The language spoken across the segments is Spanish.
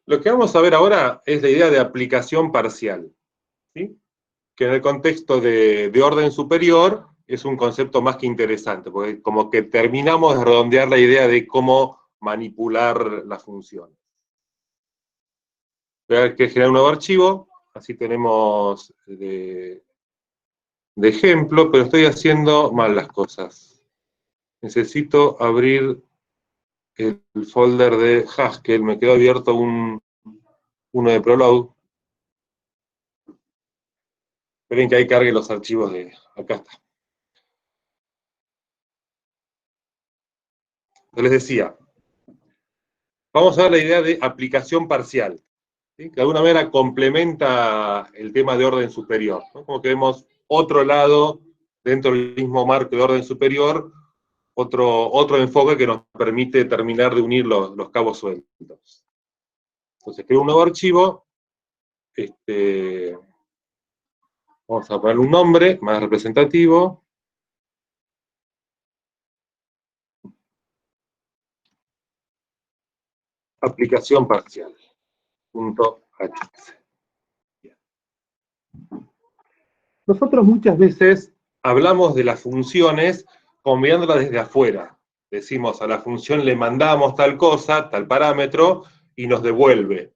Lo que vamos a ver ahora es la idea de aplicación parcial, ¿sí? Que en el contexto de orden superior es un concepto más que interesante, porque como que terminamos de redondear la idea de cómo manipular la función. Voy a que generar un nuevo archivo, así tenemos de ejemplo, pero estoy haciendo mal las cosas. Necesito abrir el folder de Haskell, me quedó abierto uno de Prolog. Esperen que ahí cargue los archivos de... Acá está. Les decía, vamos a ver la idea de aplicación parcial, ¿sí? Que de alguna manera complementa el tema de orden superior, ¿no? Como que vemos otro lado dentro del mismo marco de orden superior, otro enfoque que nos permite terminar de unir los cabos sueltos. Entonces, creo un nuevo archivo, vamos a poner un nombre más representativo. Aplicación parcial. .html. Nosotros muchas veces hablamos de las funciones como mirándolas desde afuera. Decimos, a la función le mandamos tal cosa, tal parámetro, y nos devuelve.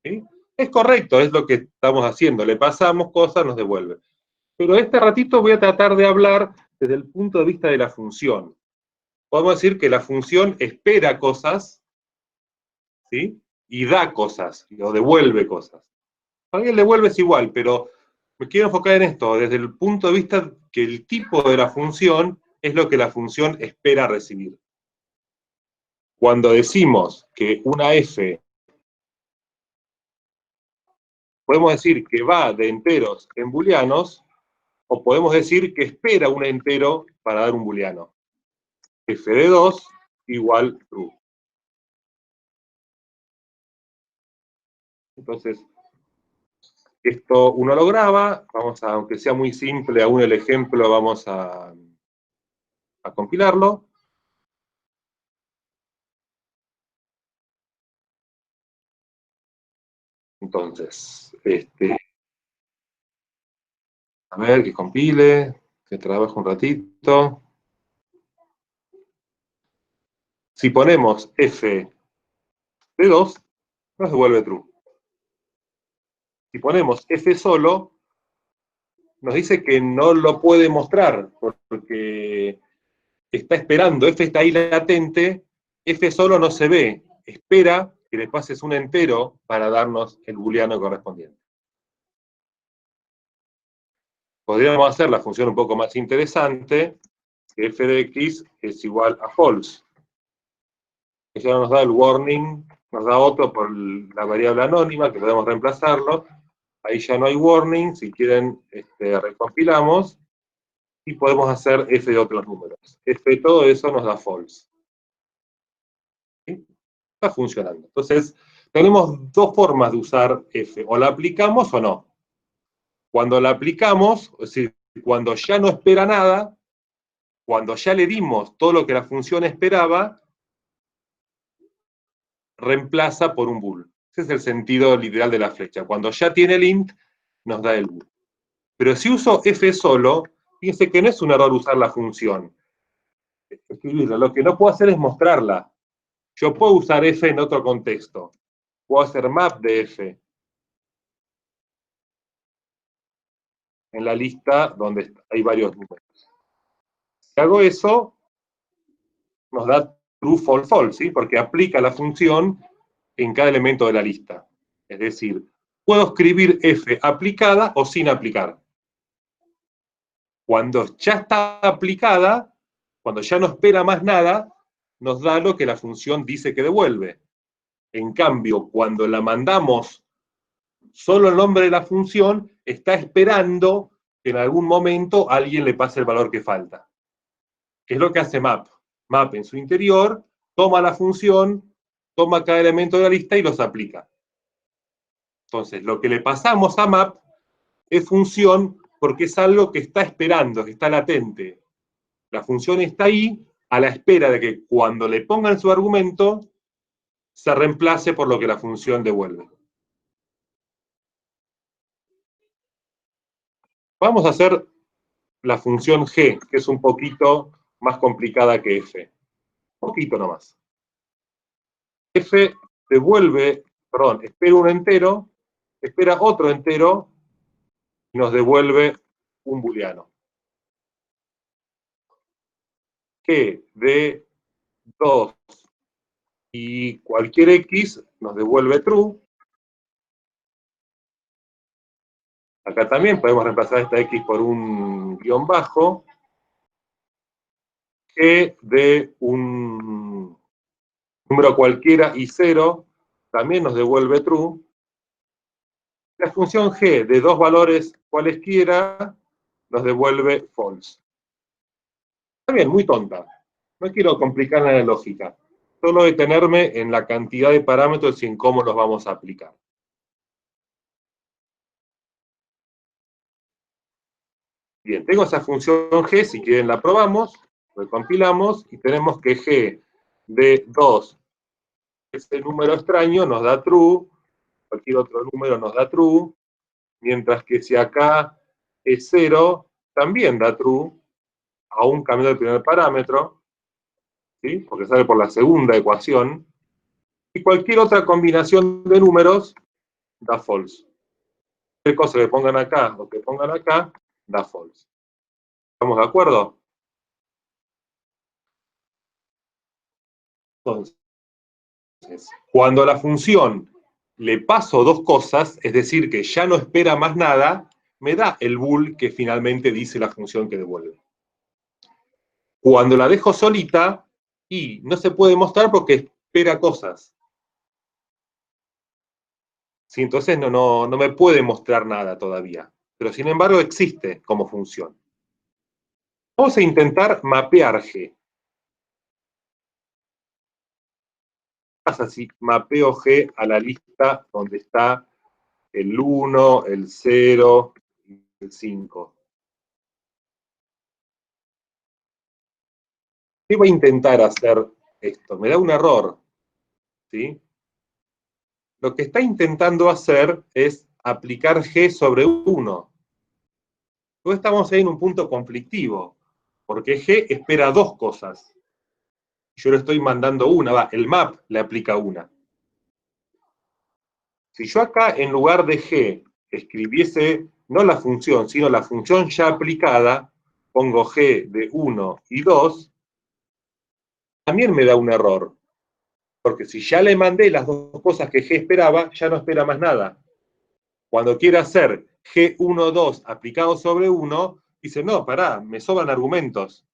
¿Sí? Es correcto, es lo que estamos haciendo. Le pasamos cosas, nos devuelve. Pero este ratito voy a tratar de hablar desde el punto de vista de la función. Podemos decir que la función espera cosas, ¿sí? Y da cosas, o devuelve cosas. Para mí el devuelve es igual, pero me quiero enfocar en esto, desde el punto de vista que el tipo de la función es lo que la función espera recibir. Cuando decimos que una f, podemos decir que va de enteros en booleanos, o podemos decir que espera un entero para dar un booleano. F de 2 igual true. Entonces, esto uno lo graba, vamos a, aunque sea muy simple, aún el ejemplo vamos a compilarlo. Entonces, a ver, que compile, que trabaje un ratito. Si ponemos f de 2, nos devuelve true. Si ponemos f solo, nos dice que no lo puede mostrar, porque está esperando, f está ahí latente, f solo no se ve, espera que le pases un entero para darnos el booleano correspondiente. Podríamos hacer la función un poco más interesante, que f de x es igual a false. Ella nos da el warning, nos da otro por la variable anónima, que podemos reemplazarlo. Ahí ya no hay warning, si quieren recompilamos, y podemos hacer f de otros números. F de todo eso nos da false. ¿Sí? Está funcionando. Entonces, tenemos dos formas de usar f, o la aplicamos o no. Cuando la aplicamos, es decir, cuando ya no espera nada, cuando ya le dimos todo lo que la función esperaba, reemplaza por un bool. Ese es el sentido literal de la flecha. Cuando ya tiene el int, nos da el bool. Pero si uso f solo, fíjense que no es un error usar la función. Escribirla. Lo que no puedo hacer es mostrarla. Yo puedo usar f en otro contexto. Puedo hacer map de f en la lista donde hay varios números. Si hago eso, nos da true, false, false, ¿sí? Porque aplica la función en cada elemento de la lista. Es decir, puedo escribir f aplicada o sin aplicar. Cuando ya está aplicada, cuando ya no espera más nada, nos da lo que la función dice que devuelve. En cambio, cuando la mandamos solo el nombre de la función, está esperando que en algún momento alguien le pase el valor que falta. ¿Qué es lo que hace map? Map en su interior toma la función, toma cada elemento de la lista y los aplica. Entonces, lo que le pasamos a map es función porque es algo que está esperando, que está latente. La función está ahí a la espera de que cuando le pongan su argumento, se reemplace por lo que la función devuelve. Vamos a hacer la función g, que es un poquito más complicada que f. Un poquito nomás. F devuelve, perdón, espera un entero, espera otro entero y nos devuelve un booleano. G de 2 y cualquier x nos devuelve true. Acá también podemos reemplazar esta x por un guión bajo. G de un número cualquiera y 0 también nos devuelve true. La función g de dos valores cualesquiera nos devuelve false. Está bien, muy tonta. No quiero complicar la lógica. Solo detenerme en la cantidad de parámetros y en cómo los vamos a aplicar. Bien, tengo esa función g, si quieren la probamos, recompilamos y tenemos que g de 2, ese número extraño, nos da true, cualquier otro número nos da true, mientras que si acá es 0, también da true, aún cambiando el primer parámetro, ¿sí? Porque sale por la segunda ecuación, y cualquier otra combinación de números da false. Cualquier cosa que pongan acá o que pongan acá, da false. ¿Estamos de acuerdo? Entonces, cuando a la función le paso dos cosas, es decir, que ya no espera más nada, me da el bool que finalmente dice la función que devuelve. Cuando la dejo solita, y no se puede mostrar porque espera cosas. Sí, entonces no me puede mostrar nada todavía. Pero sin embargo existe como función. Vamos a intentar mapear G. ¿Qué pasa si mapeo G a la lista donde está el 1, el 0 y el 5? ¿Qué voy a intentar hacer esto? Me da un error, ¿sí? Lo que está intentando hacer es aplicar G sobre 1. Luego estamos ahí en un punto conflictivo, porque G espera dos cosas. Yo le estoy mandando una, el map le aplica una. Si yo acá en lugar de G escribiese no la función, sino la función ya aplicada, pongo G de 1 y 2, también me da un error. Porque si ya le mandé las dos cosas que G esperaba, ya no espera más nada. Cuando quiere hacer G1,2 aplicado sobre 1, dice, no, pará, me sobran argumentos.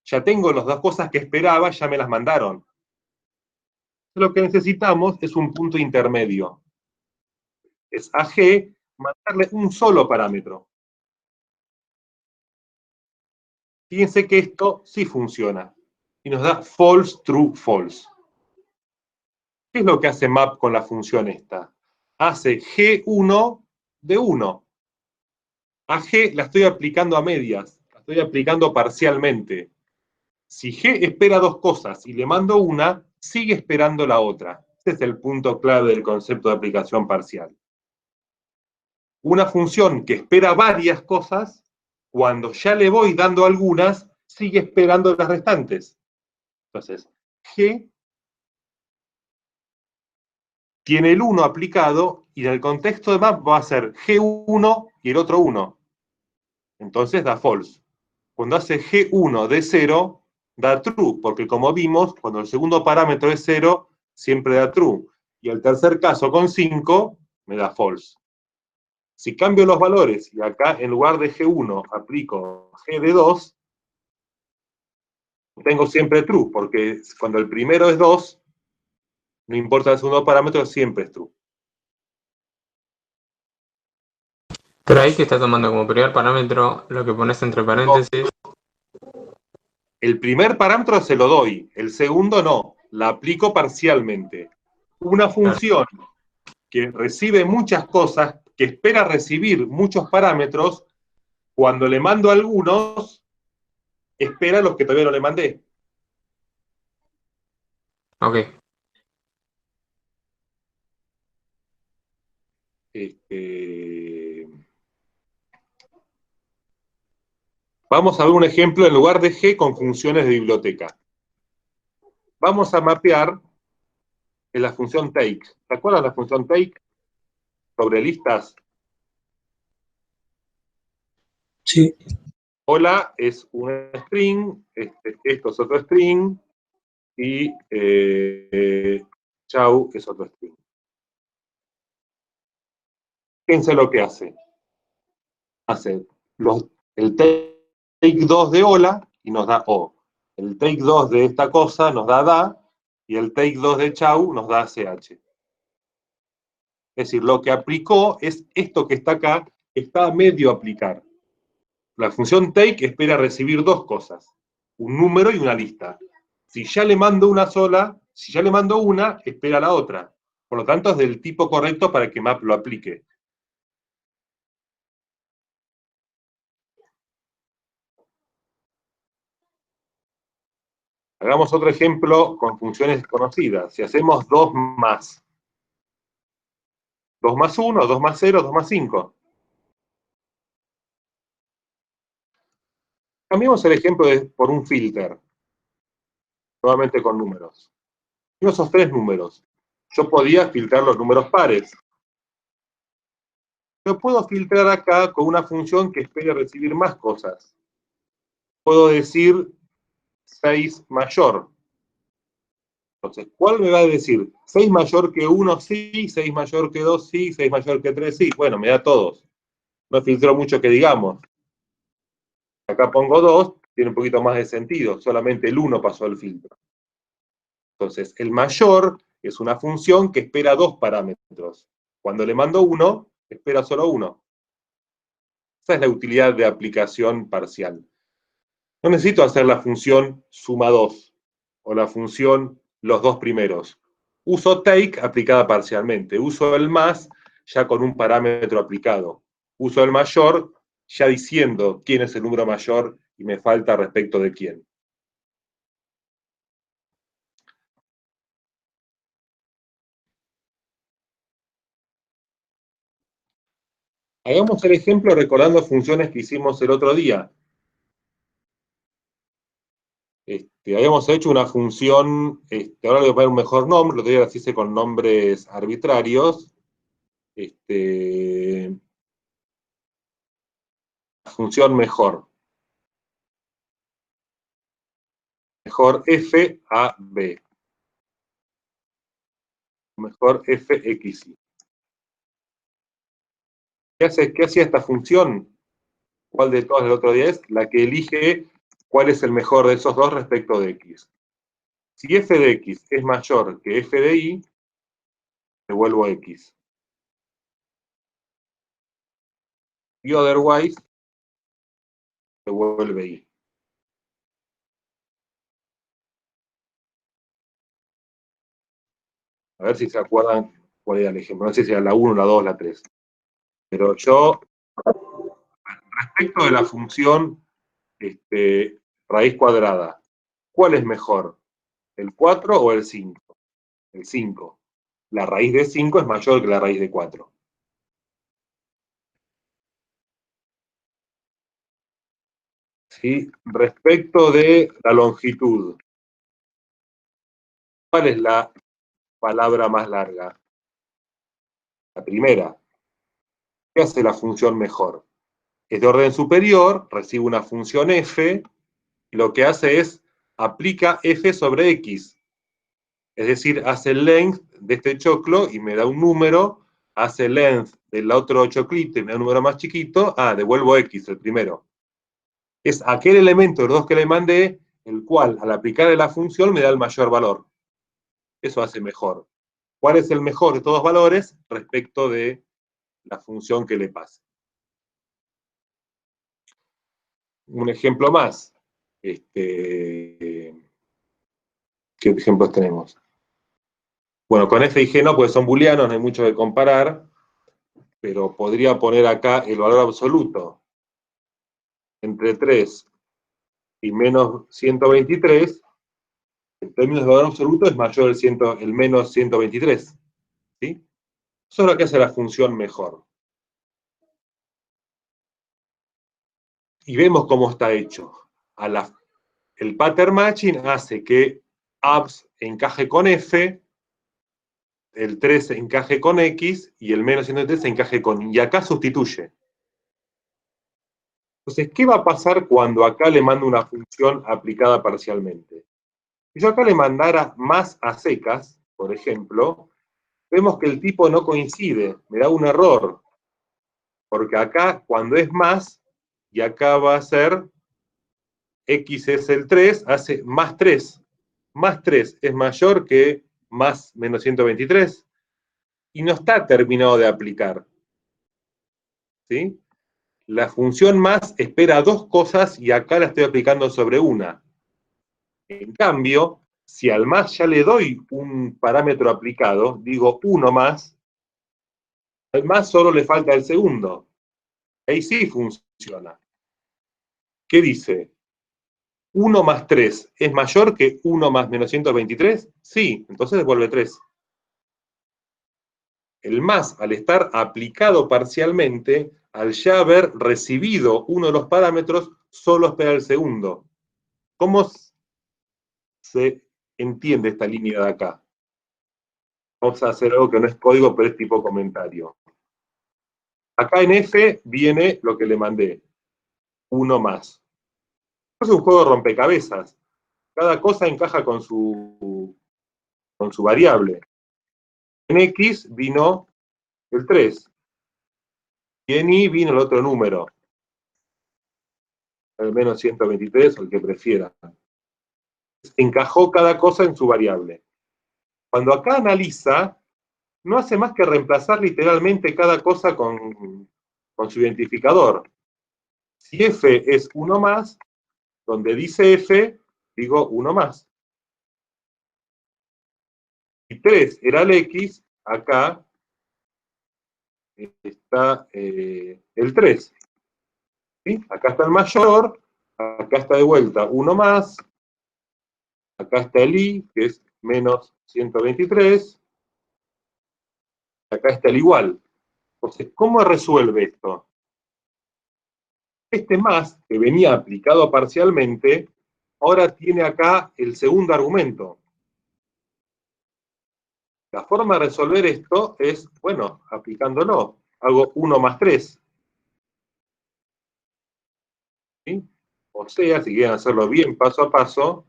Ya tengo las dos cosas que esperaba, ya me las mandaron. Lo que necesitamos es un punto intermedio. Es a G mandarle un solo parámetro. Fíjense que esto sí funciona. Y nos da false, true, false. ¿Qué es lo que hace map con la función esta? Hace G1 de 1. A G la estoy aplicando a medias, la estoy aplicando parcialmente. Si G espera dos cosas y le mando una, sigue esperando la otra. Ese es el punto clave del concepto de aplicación parcial. Una función que espera varias cosas, cuando ya le voy dando algunas, sigue esperando las restantes. Entonces, G tiene el 1 aplicado y en el contexto de map va a ser G1 y el otro 1. Entonces da false. Cuando hace G1 de 0, da true, porque como vimos, cuando el segundo parámetro es 0, siempre da true. Y el tercer caso con 5, me da false. Si cambio los valores y acá en lugar de G1 aplico G de 2, tengo siempre true, porque cuando el primero es 2, no importa el segundo parámetro, siempre es true. Pero ahí que está tomando como primer parámetro lo que pones entre paréntesis. El primer parámetro se lo doy, el segundo no, la aplico parcialmente. Una función que recibe muchas cosas, que espera recibir muchos parámetros, cuando le mando algunos, espera los que todavía no le mandé. Ok. Vamos a ver un ejemplo en lugar de G con funciones de biblioteca. Vamos a mapear en la función take. ¿Se acuerdan la función take sobre listas? Sí. Hola es un string, esto es otro string, y chau es otro string. Fíjense lo que hace. Hace el take 2 de hola y nos da O. El take 2 de esta cosa nos da da, y el take 2 de chau nos da ch. Es decir, lo que aplicó es esto que está acá, está a medio aplicar. La función take espera recibir dos cosas, un número y una lista. Si ya le mando una sola, si ya le mando una, espera la otra. Por lo tanto, es del tipo correcto para que map lo aplique. Hagamos otro ejemplo con funciones conocidas. Si hacemos 2 más 1, 2 más 0, 2 más 5. Cambiemos el ejemplo por un filter, nuevamente con números. Tengo esos tres números. Yo podía filtrar los números pares. Yo puedo filtrar acá con una función que espere recibir más cosas. Puedo decir 6 mayor. Entonces, ¿cuál me va a decir? 6 mayor que 1, sí, 6 mayor que 2, sí, 6 mayor que 3, sí. Bueno, me da todos. No filtró mucho que digamos. Acá pongo 2, tiene un poquito más de sentido. Solamente el 1 pasó el filtro. Entonces, el mayor es una función que espera dos parámetros. Cuando le mando 1, espera solo 1. Esa es la utilidad de aplicación parcial. No necesito hacer la función suma 2 o la función los dos primeros. Uso take aplicada parcialmente. Uso el más ya con un parámetro aplicado. Uso el mayor ya diciendo quién es el número mayor y me falta respecto de quién. Hagamos el ejemplo recordando funciones que hicimos el otro día. Habíamos hecho una función, ahora le voy a poner un mejor nombre, el otro día las hice con nombres arbitrarios. Función mejor. Mejor f a b. Mejor f x y. ¿Qué hacía esta función? ¿Cuál de todas del otro día es? La que elige cuál es el mejor de esos dos respecto de x. Si f de x es mayor que f de y, devuelvo x. Y otherwise, devuelve y. A ver si se acuerdan cuál era el ejemplo. No sé si era la 1, la 2, la 3. Pero yo, respecto de la función raíz cuadrada, ¿cuál es mejor? ¿El 4 o el 5? El 5. La raíz de 5 es mayor que la raíz de 4. ¿Sí? Respecto de la longitud, ¿cuál es la palabra más larga? La primera. ¿Qué hace la función mejor? Es de orden superior, recibe una función f, y lo que hace es aplica f sobre x. Es decir, hace el length de este choclo y me da un número, hace el length del otro choclito y me da un número más chiquito, devuelvo x, el primero. Es aquel elemento de los dos que le mandé, el cual al aplicar la función me da el mayor valor. Eso hace mejor. ¿Cuál es el mejor de todos los valores respecto de la función que le pase? Un ejemplo más. ¿Qué ejemplos tenemos? Bueno, con f y g no, porque son booleanos, no hay mucho que comparar, pero podría poner acá el valor absoluto entre 3 y menos 123, en términos de valor absoluto es mayor el menos 123. ¿Sí? Eso es lo que hace la función mejor. Y vemos cómo está hecho. El pattern matching hace que abs encaje con F, el 3 encaje con X y el menos 103 encaje con Y. Y acá sustituye. Entonces, ¿qué va a pasar cuando acá le mando una función aplicada parcialmente? Si yo acá le mandara más a secas, por ejemplo, vemos que el tipo no coincide, me da un error. Porque acá, cuando es más, y acá va a ser, X es el 3, hace más 3. Más 3 es mayor que más menos 123. Y no está terminado de aplicar. ¿Sí? La función más espera dos cosas y acá la estoy aplicando sobre una. En cambio, si al más ya le doy un parámetro aplicado, digo 1 más, al más solo le falta el segundo. Ahí sí funciona. ¿Qué dice? 1 más 3 es mayor que 1 más menos 123? Sí, entonces devuelve 3. El más, al estar aplicado parcialmente, al ya haber recibido uno de los parámetros, solo espera el segundo. ¿Cómo se entiende esta línea de acá? Vamos a hacer algo que no es código, pero es tipo comentario. Acá en F viene lo que le mandé, 1 más. Es un juego de rompecabezas. Cada cosa encaja con su variable. En X vino el 3. Y en Y vino el otro número, el menos 123 o el que prefiera. Encajó cada cosa en su variable. Cuando acá analiza, no hace más que reemplazar literalmente cada cosa con su identificador. Si F es 1 más, donde dice F, digo 1 más. Si 3 era el X, acá está el 3. ¿Sí? Acá está el mayor, acá está de vuelta 1 más, acá está el I, que es menos 123, acá está el igual. Entonces, ¿cómo resuelve esto? Este más, que venía aplicado parcialmente, ahora tiene acá el segundo argumento. La forma de resolver esto es, bueno, aplicándolo. Hago 1 más 3. ¿Sí? O sea, si quieren hacerlo bien paso a paso,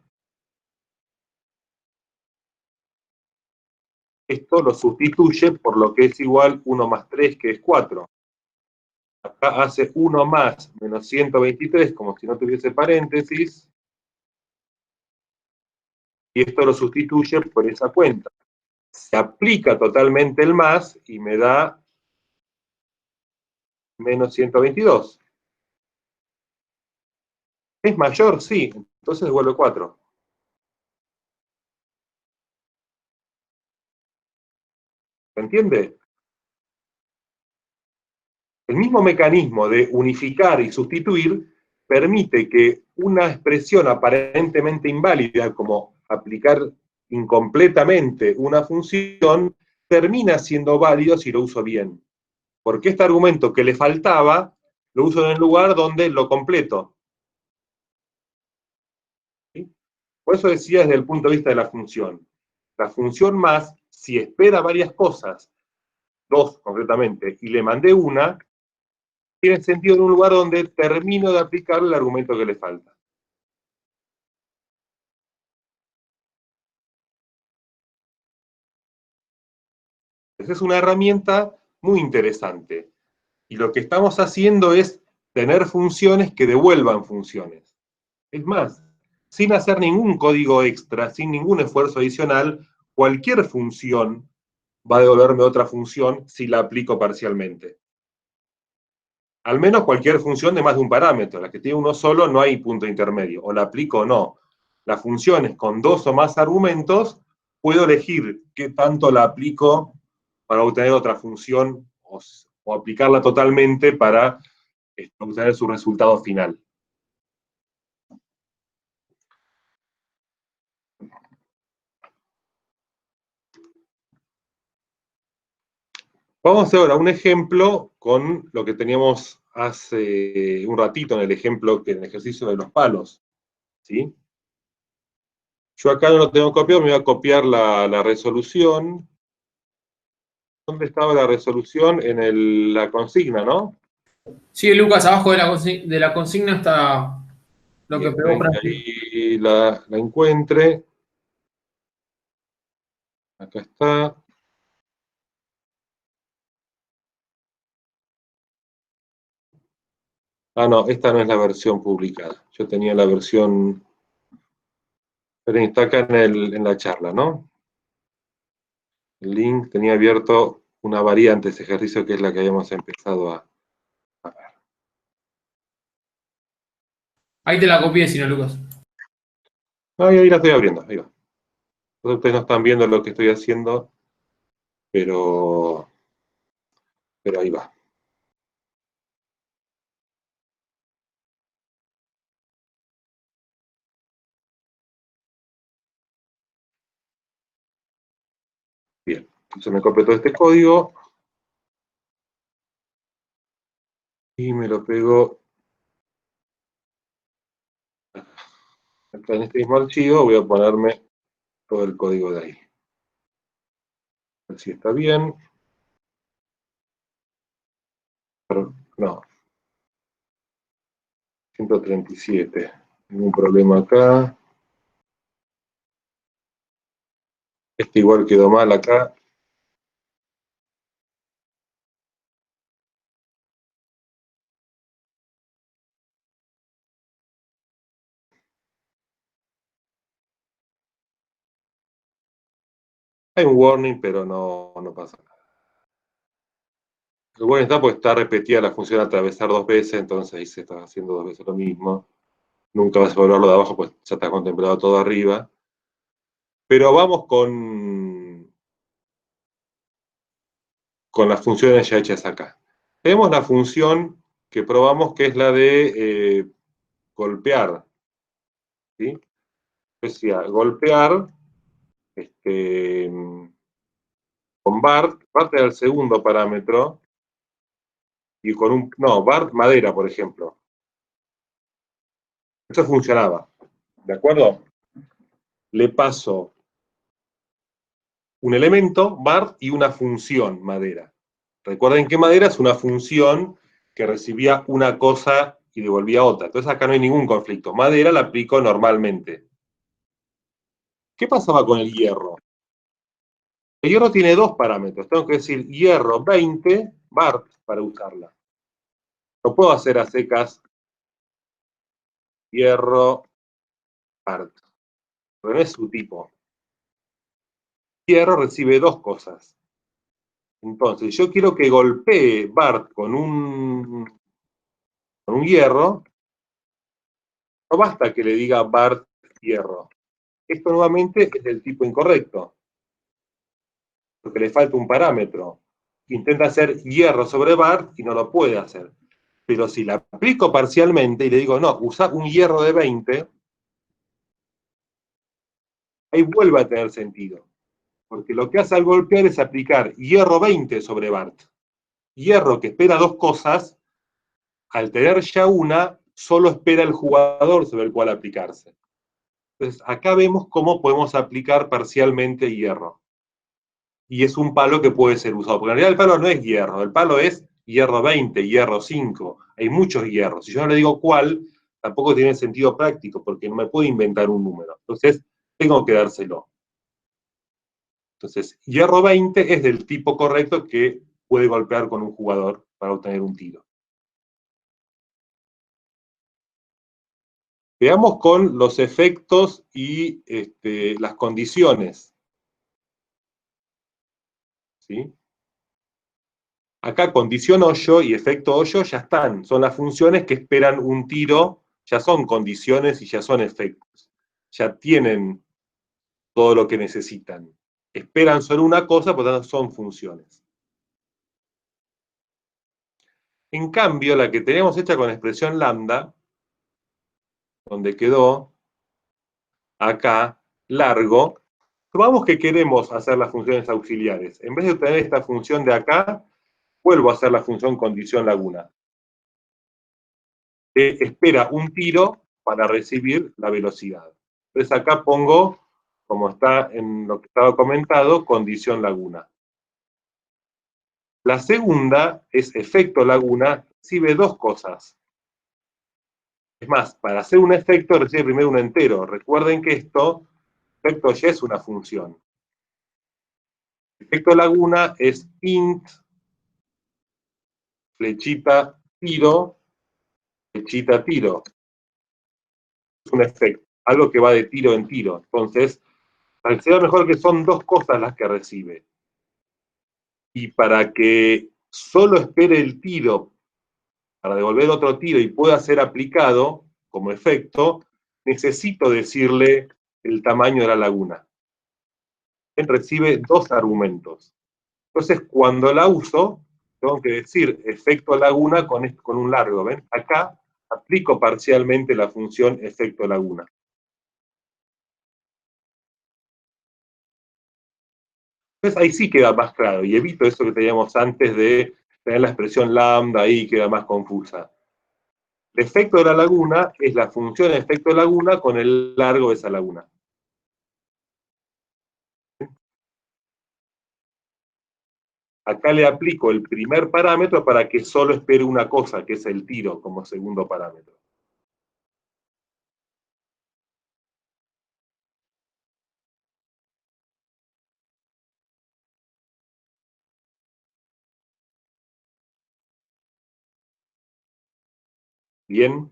esto lo sustituye por lo que es igual 1 más 3, que es 4. Acá hace 1 más menos 123, como si no tuviese paréntesis, y esto lo sustituye por esa cuenta. Se aplica totalmente el más y me da menos 122. ¿Es mayor? Sí, entonces devuelve 4. ¿Se entiende? El mismo mecanismo de unificar y sustituir permite que una expresión aparentemente inválida, como aplicar incompletamente una función, termina siendo válido si lo uso bien. Porque este argumento que le faltaba, lo uso en el lugar donde lo completo. ¿Sí? Por eso decía desde el punto de vista de la función. La función más, si espera varias cosas, dos concretamente, y le mandé una, tiene sentido en un lugar donde termino de aplicar el argumento que le falta. Esa es una herramienta muy interesante. Y lo que estamos haciendo es tener funciones que devuelvan funciones. Es más, sin hacer ningún código extra, sin ningún esfuerzo adicional, cualquier función va a devolverme otra función si la aplico parcialmente. Al menos cualquier función de más de un parámetro. La que tiene uno solo no hay punto intermedio. O la aplico o no. Las funciones con dos o más argumentos, puedo elegir qué tanto la aplico para obtener otra función o aplicarla totalmente para obtener su resultado final. Vamos a hacer ahora un ejemplo con lo que teníamos hace un ratito en el ejemplo, que en el ejercicio de los palos. ¿Sí? Yo acá no lo tengo copiado, me voy a copiar la resolución. ¿Dónde estaba la resolución? En la consigna, ¿no? Sí, Lucas, abajo de la consigna está lo que Bien, pegó esperen que Francisco. ahí la encuentre. Acá está. Ah, no, esta no es la versión publicada. Yo tenía la versión. Esperen, está acá en la charla, ¿no? El link tenía abierto una variante de ese ejercicio que es la que habíamos empezado a ver. Ahí te la copié, si no, Lucas. Ahí la estoy abriendo, ahí va. Entonces ustedes no están viendo lo que estoy haciendo, pero ahí va. Bien, entonces me copio todo este código y me lo pego acá en este mismo archivo. Voy a ponerme todo el código de ahí. A ver si está bien. Pero, no, 137. Ningún problema acá. Este igual quedó mal acá. Hay un warning, pero no pasa nada. El warning está porque está repetida la función atravesar dos veces, entonces ahí se está haciendo dos veces lo mismo. Nunca vas a evaluarlo de abajo, pues ya está contemplado todo arriba. Pero vamos con las funciones ya hechas acá. Tenemos la función que probamos, que es la de golpear. ¿Sí? Decía, golpear con Bart era el segundo parámetro, y con Bart madera, por ejemplo. Eso funcionaba. ¿De acuerdo? Le paso un elemento, Bart, y una función, madera. Recuerden que madera es una función que recibía una cosa y devolvía otra. Entonces acá no hay ningún conflicto. Madera la aplico normalmente. ¿Qué pasaba con el hierro? El hierro tiene dos parámetros. Tengo que decir hierro 20 Bart para usarla. No puedo hacer a secas hierro Bart. Pero no es su tipo. Hierro recibe dos cosas. Entonces, yo quiero que golpee Bart con un hierro. No basta que le diga Bart hierro. Esto nuevamente es del tipo incorrecto, porque le falta un parámetro. Intenta hacer hierro sobre Bart y no lo puede hacer. Pero si la aplico parcialmente y le digo, no, usa un hierro de 20, ahí vuelve a tener sentido. Porque lo que hace al golpear es aplicar hierro 20 sobre Bart. Hierro que espera dos cosas, al tener ya una, solo espera el jugador sobre el cual aplicarse. Entonces, acá vemos cómo podemos aplicar parcialmente hierro. Y es un palo que puede ser usado. Porque en realidad el palo no es hierro, el palo es hierro 20, hierro 5. Hay muchos hierros. Si yo no le digo cuál, tampoco tiene sentido práctico, porque no me puedo inventar un número. Entonces, tengo que dárselo. Entonces, hierro 20 es del tipo correcto que puede golpear con un jugador para obtener un tiro. Veamos con los efectos y las condiciones. ¿Sí? Acá condición hoyo y efecto hoyo ya están. Son las funciones que esperan un tiro, ya son condiciones y ya son efectos. Ya tienen todo lo que necesitan. Esperan solo una cosa, por lo tanto son funciones. En cambio, la que tenemos hecha con expresión lambda, donde quedó acá, largo, supongamos que queremos hacer las funciones auxiliares. En vez de obtener esta función de acá, vuelvo a hacer la función condición laguna. Espera un tiro para recibir la velocidad. Entonces acá pongo, como está en lo que estaba comentado, condición laguna. La segunda es efecto laguna, recibe dos cosas. Es más, para hacer un efecto recibe primero un entero. Recuerden que esto, efecto ya es una función. Efecto laguna es int, flechita, tiro, flechita, tiro. Es un efecto, algo que va de tiro en tiro. Entonces, parecería mejor que son dos cosas las que recibe. Y para que solo espere el tiro para devolver otro tiro y pueda ser aplicado como efecto, necesito decirle el tamaño de la laguna. Él recibe dos argumentos. Entonces, cuando la uso, tengo que decir efecto laguna con un largo. ¿Ven? Acá aplico parcialmente la función efecto laguna. Entonces ahí sí queda más claro, y evito eso que teníamos antes de tener la expresión lambda ahí, queda más confusa. El efecto de la laguna es la función efecto laguna con el largo de esa laguna. Acá le aplico el primer parámetro para que solo espere una cosa, que es el tiro, como segundo parámetro. Bien.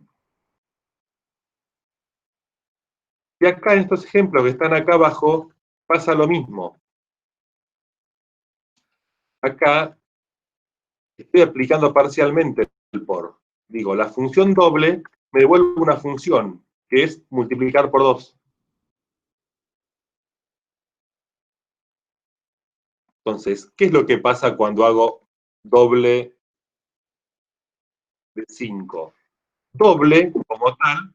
Y acá en estos ejemplos que están acá abajo, pasa lo mismo. Acá estoy aplicando parcialmente el por. Digo, la función doble me devuelve una función, que es multiplicar por 2. Entonces, ¿qué es lo que pasa cuando hago doble de 5? Doble, como tal,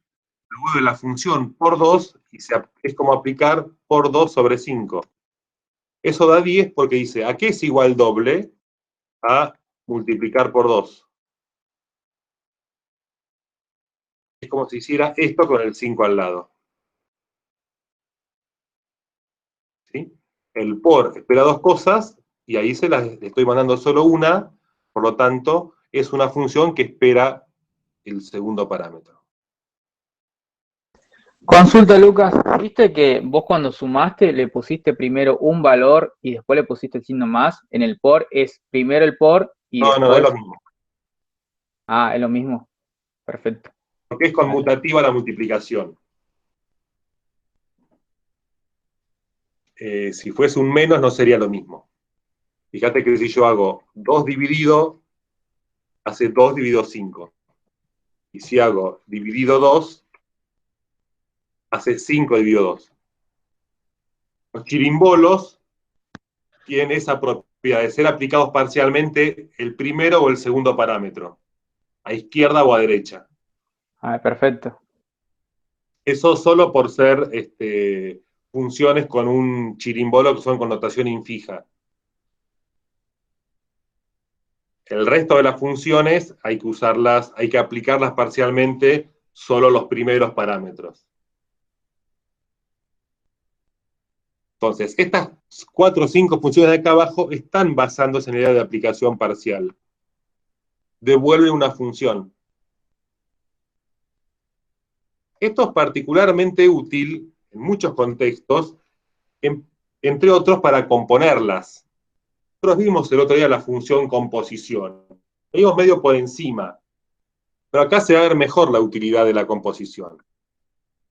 devuelve la función por 2 y es como aplicar por 2 sobre 5. Eso da 10 porque dice, ¿a qué es igual doble? A multiplicar por 2. Es como si hiciera esto con el 5 al lado. ¿Sí? El por espera dos cosas y ahí se las estoy mandando solo una, por lo tanto, es una función que espera el segundo parámetro. Consulta, Lucas, viste que vos cuando sumaste le pusiste primero un valor y después le pusiste el signo más. En el por es primero el por y No, después. no, es lo mismo. Ah, es lo mismo. Perfecto. Porque es conmutativa la multiplicación. Si fuese un menos no sería lo mismo. Fíjate que si yo hago 2 dividido, hace 2 dividido 5. Y si hago dividido 2, hace 5 dividido 2. Los chirimbolos tienen esa propiedad de ser aplicados parcialmente el primero o el segundo parámetro, a izquierda o a derecha. Ah, perfecto. Eso solo por ser funciones con un chirimbolo que son con notación infija. El resto de las funciones hay que usarlas, hay que aplicarlas parcialmente solo los primeros parámetros. Entonces, estas 4 o 5 funciones de acá abajo están basándose en la idea de aplicación parcial. Devuelve una función. Esto es particularmente útil en muchos contextos, entre otros para componerlas. Nosotros vimos el otro día la función composición. Vimos medio por encima, pero acá se va a ver mejor la utilidad de la composición.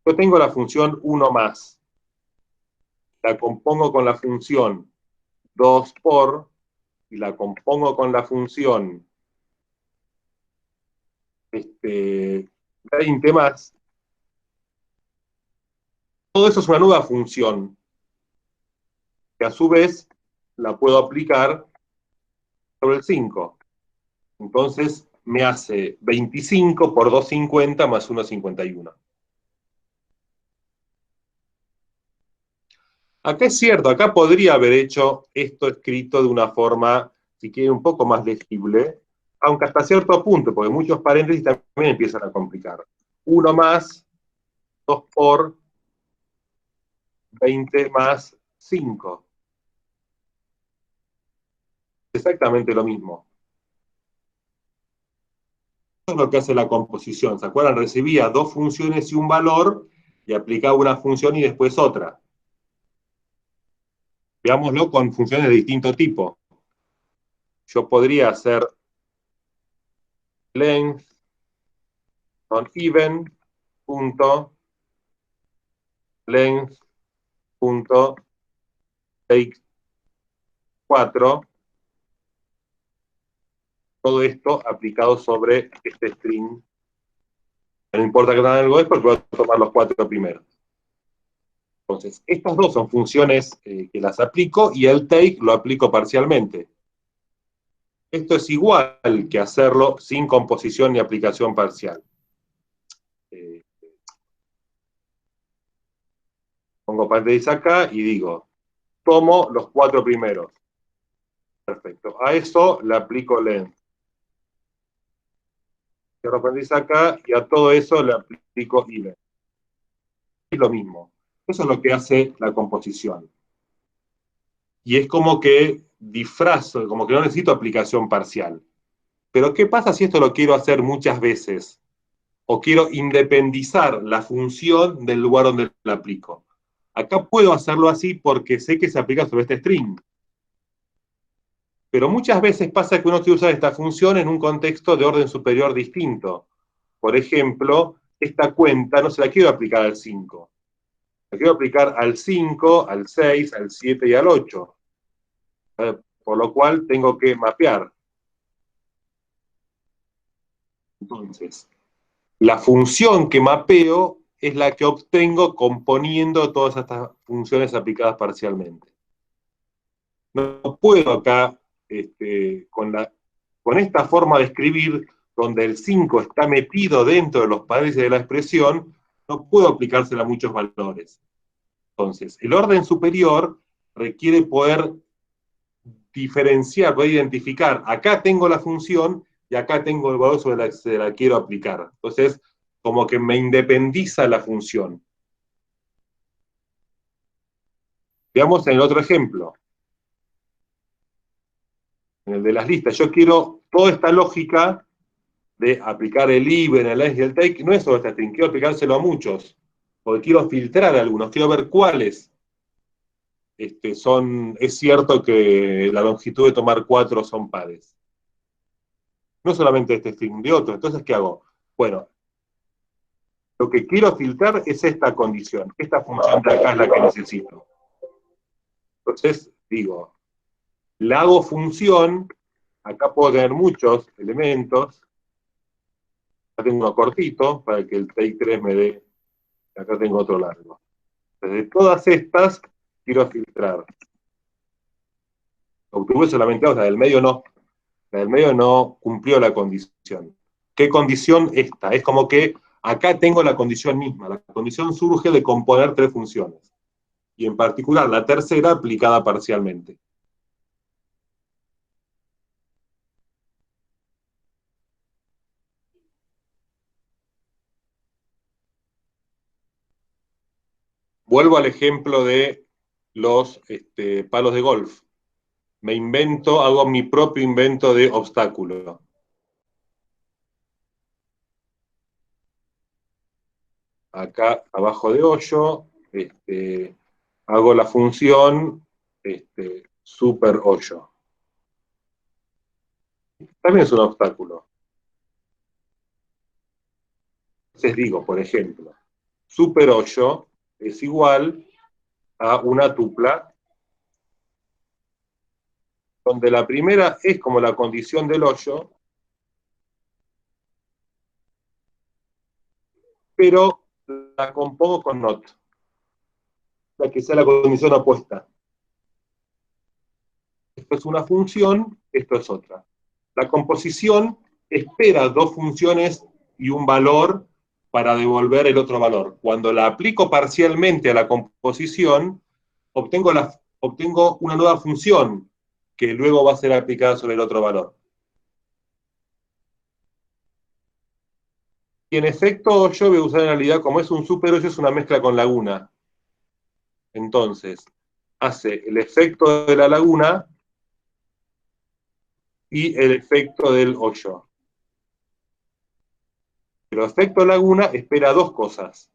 Yo tengo la función 1 más. La compongo con la función 2 por, y la compongo con la función 20 más. Todo eso es una nueva función, que a su vez la puedo aplicar sobre el 5. Entonces me hace 25 por 2,50 más 1,51. Acá es cierto, acá podría haber hecho esto escrito de una forma si quieren, un poco más legible, aunque hasta cierto punto, porque muchos paréntesis también empiezan a complicar. 1 más 2 por 20 más 5. Exactamente lo mismo. Eso es lo que hace la composición. ¿Se acuerdan? Recibía 2 funciones y un valor, y aplicaba una función y después otra. Veámoslo con funciones de distinto tipo. Yo podría hacer length con even punto length punto take 4. Todo esto aplicado sobre este string. No importa que tenga algo es porque voy a tomar los 4 primeros. Entonces, estas dos son funciones que las aplico y el take lo aplico parcialmente. Esto es igual que hacerlo sin composición ni aplicación parcial. Pongo paréntesis acá y digo, tomo los 4 primeros. Perfecto. A eso le aplico length. Cierro paréntesis acá y a todo eso le aplico even. Es lo mismo. Eso es lo que hace la composición. Y es como que disfrazo, como que no necesito aplicación parcial. Pero ¿qué pasa si esto lo quiero hacer muchas veces? O quiero independizar la función del lugar donde la aplico. Acá puedo hacerlo así porque sé que se aplica sobre este string. Pero muchas veces pasa que uno quiere usar esta función en un contexto de orden superior distinto. Por ejemplo, esta cuenta no se la quiero aplicar al 5. La quiero aplicar al 5, al 6, al 7 y al 8. Por lo cual tengo que mapear. Entonces, la función que mapeo es la que obtengo componiendo todas estas funciones aplicadas parcialmente. No puedo acá, con esta forma de escribir, donde el 5 está metido dentro de los paréntesis de la expresión, no puedo aplicársela a muchos valores. Entonces, el orden superior requiere poder diferenciar, poder identificar, acá tengo la función y acá tengo el valor sobre la que se la quiero aplicar. Entonces, como que me independiza la función. Veamos en el otro ejemplo. En el de las listas. Yo quiero toda esta lógica de aplicar el even, el length y el take, no es sobre este string, quiero aplicárselo a muchos, porque quiero filtrar algunos, quiero ver cuáles es cierto que la longitud de tomar 4 son pares. No solamente este string, de otro. Entonces, ¿qué hago? Bueno, lo que quiero filtrar es esta condición. Esta función de acá es la que necesito. Entonces, digo, la hago función, acá puedo tener muchos elementos, acá tengo uno cortito, para que el take 3 me dé, acá tengo otro largo. Entonces, de todas estas, quiero filtrar. Obtuve solamente dos, la del medio no. La del medio no cumplió la condición. ¿Qué condición esta? Es como que acá tengo la condición misma. La condición surge de componer 3 funciones. Y en particular, la tercera aplicada parcialmente. Vuelvo al ejemplo de los palos de golf. Me invento, hago mi propio invento de obstáculo. Acá abajo de hoyo, hago la función super hoyo. También es un obstáculo. Entonces digo, por ejemplo, super hoyo es igual a una tupla donde la primera es como la condición del hoyo, pero la compongo con not, la que sea la condición opuesta. Esto es una función, esto es otra. La composición espera 2 funciones y un valor para devolver el otro valor. Cuando la aplico parcialmente a la composición, obtengo una nueva función, que luego va a ser aplicada sobre el otro valor. Y en efecto, yo voy a usar en realidad, como es un super hoyo, es una mezcla con laguna. Entonces, hace el efecto de la laguna y el efecto del hoyo. Pero efecto laguna espera dos cosas.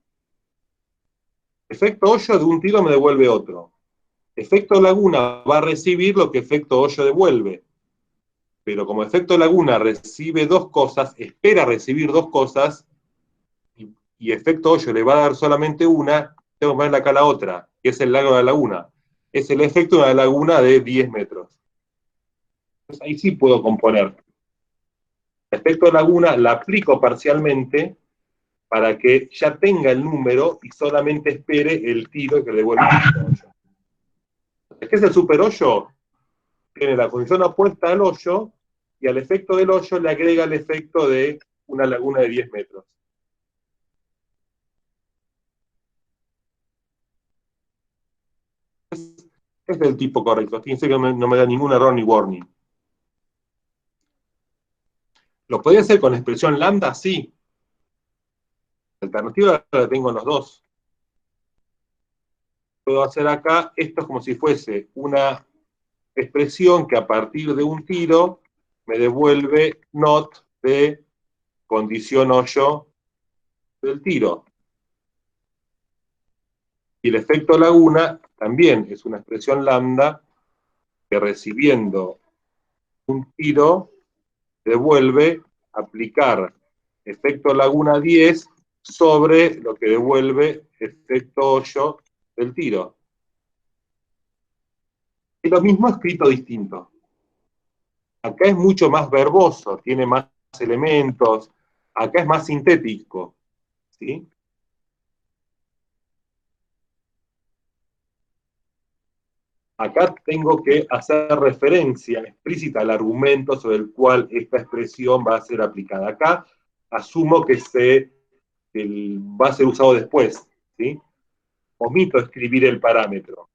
Efecto hoyo de un tiro me devuelve otro. Efecto laguna va a recibir lo que efecto hoyo devuelve. Pero como efecto laguna recibe dos cosas, espera recibir dos cosas, y efecto hoyo le va a dar solamente una, tengo que ponerle acá la otra, que es el lago de la laguna. Es el efecto de una laguna de 10 metros. Entonces ahí sí puedo componer. Efecto laguna la aplico parcialmente para que ya tenga el número y solamente espere el tiro que le devuelve el hoyo. ¿Qué es el super hoyo? Tiene la función opuesta al hoyo, y al efecto del hoyo le agrega el efecto de una laguna de 10 metros. Es del tipo correcto. Fíjense que no me da ningún error ni warning. ¿Lo podría hacer con expresión lambda? Sí. La alternativa la tengo en los dos. Puedo hacer acá, esto es como si fuese una expresión que a partir de un tiro me devuelve not de condición hoyo del tiro. Y el efecto laguna también es una expresión lambda que recibiendo un tiro devuelve aplicar efecto laguna 10 sobre lo que devuelve efecto hoyo del tiro. Y lo mismo escrito distinto. Acá es mucho más verboso, tiene más elementos, acá es más sintético, ¿sí? Acá tengo que hacer referencia explícita al argumento sobre el cual esta expresión va a ser aplicada. Acá asumo que va a ser usado después, ¿sí? Omito escribir el parámetro.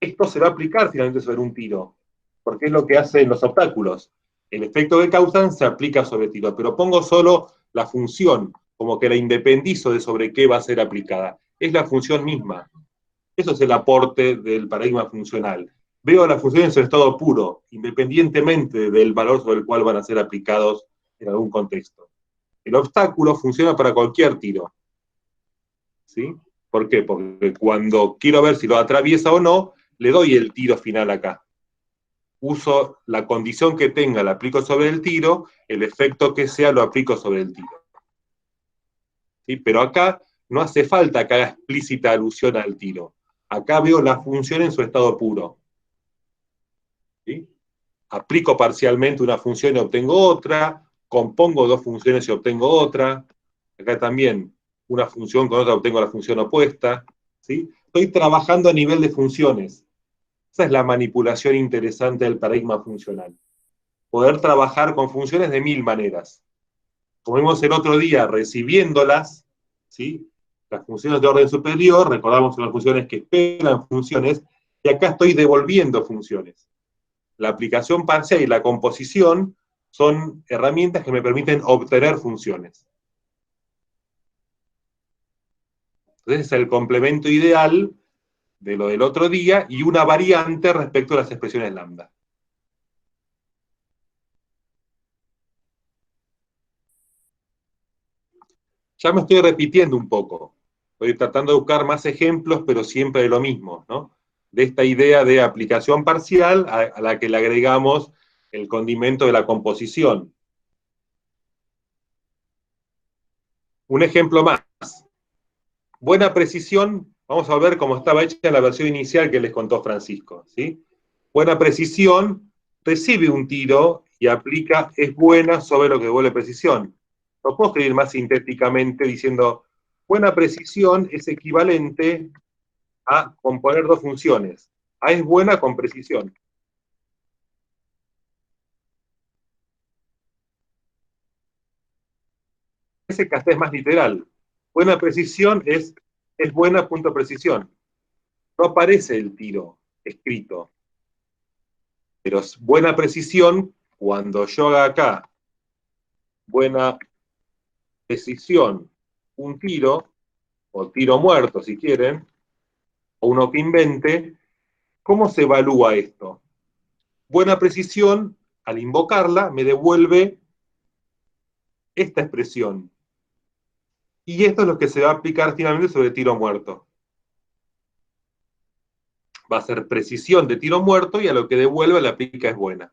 Esto se va a aplicar finalmente sobre un tiro, porque es lo que hacen los obstáculos. El efecto que causan se aplica sobre tiro, pero pongo solo la función, como que la independizo de sobre qué va a ser aplicada. Es la función misma. Eso es el aporte del paradigma funcional. Veo las funciones en su estado puro, independientemente del valor sobre el cual van a ser aplicados en algún contexto. El obstáculo funciona para cualquier tiro, ¿sí? ¿Por qué? Porque cuando quiero ver si lo atraviesa o no, le doy el tiro final acá. Uso la condición que tenga, la aplico sobre el tiro, el efecto que sea lo aplico sobre el tiro. ¿Sí? Pero acá no hace falta que haga explícita alusión al tiro. Acá veo la función en su estado puro. ¿Sí? Aplico parcialmente una función y obtengo otra, compongo dos funciones y obtengo otra. Acá también una función con otra obtengo la función opuesta. ¿Sí? Estoy trabajando a nivel de funciones. Esa es la manipulación interesante del paradigma funcional. Poder trabajar con funciones de 1000 maneras. Como vimos el otro día, recibiéndolas, ¿sí? Las funciones de orden superior, recordamos que son las funciones que esperan funciones, y acá estoy devolviendo funciones. La aplicación parcial y la composición son herramientas que me permiten obtener funciones. Entonces es el complemento ideal de lo del otro día y una variante respecto a las expresiones lambda. Ya me estoy repitiendo un poco. Estoy tratando de buscar más ejemplos, pero siempre de lo mismo, ¿no? De esta idea de aplicación parcial a la que le agregamos el condimento de la composición. Un ejemplo más. Buena precisión, vamos a ver cómo estaba hecha en la versión inicial que les contó Francisco, ¿sí? Buena precisión recibe un tiro y aplica es buena sobre lo que devuelve precisión. Lo puedo escribir más sintéticamente diciendo buena precisión es equivalente a componer dos funciones. A es buena con precisión. Ese casté es más literal. Buena precisión es buena punto precisión. No aparece el tiro escrito. Pero es buena precisión, cuando yo haga acá, buena precisión, un tiro, o tiro muerto si quieren, o uno que invente, ¿cómo se evalúa esto? Buena precisión, al invocarla, me devuelve esta expresión. Y esto es lo que se va a aplicar finalmente sobre tiro muerto. Va a ser precisión de tiro muerto y a lo que devuelve la aplica es buena.